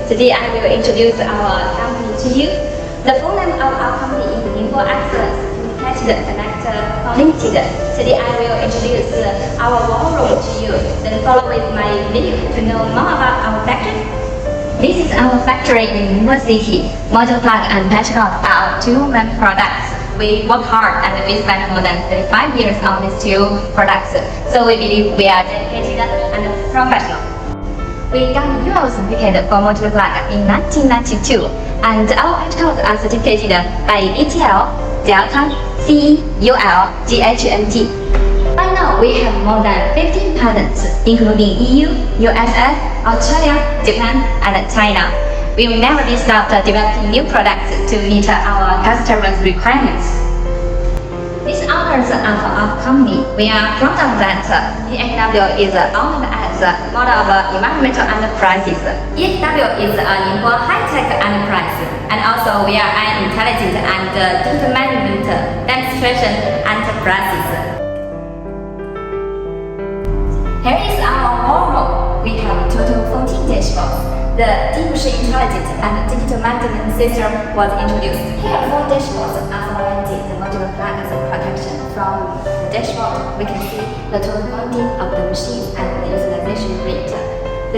Today I will introduce our company to you. The full name of our company is Info Access Communication Connector Limited. Today I will introduce our war room to you. Then follow with my video to know more about our factory. This is our factory in New City. Module plug and patch cord are our two main products. We work hard and we spend more than 35 years on these two products. So we believe we are dedicated and professional. We got Euro certificate for module plug in 1992, and our patch cords are certificated by ETL, Delta, CEUL, GHMT. Right now, we have more than 15 patents, including EU, USA, Australia, Japan, and China. We will never be stopped developing new products to meet our customers' requirements. These honors are for our company. We are proud of that EXW is honored as a model of environmental enterprises. EXW is an info high-tech enterprise, and also we are an intelligent and digital management demonstration enterprises. Here is our war room. We have total 14 dashboards. The EXW-Intelligent and digital management system was introduced. Here, 4 dashboards are for managing the modular plug as a protection. From the dashboard, we can see the total quantity of the machines and the utilization rate.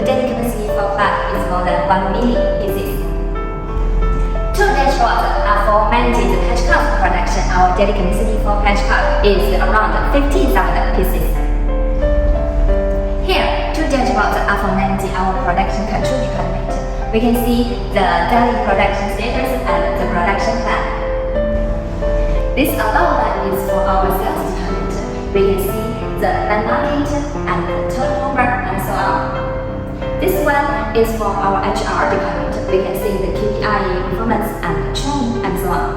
The daily capacity for plug is more than 1 million pieces. 2 dashboards are for managing the patch cord production. Our daily capacity for patch cord is around 50,000 pieces. Here, 2 dashboards are for managing our production control department. We can see the daily production status and the production plan. This other one is for our sales department. We can see the man market and the turnover and so on. This one is for our HR department. We can see the KPI performance and training and so on.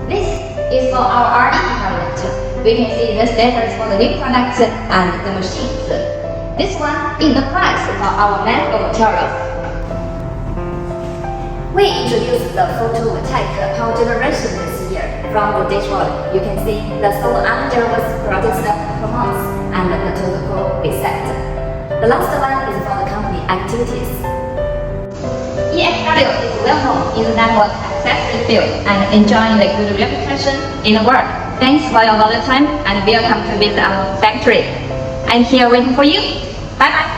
This is for our R&D department. We can see the status for the new products and the machines. This one is the price for our medical materials. We introduced the photovoltaic power generation this year. From the dashboard, you can see the solar energy was produced per month and the total quote we set. The last one is for the company activities. EXW is well known in the network access field and enjoying the good reputation in the world. Thanks for your valuable time and welcome to visit our factory. I'm here waiting for you. Bye bye.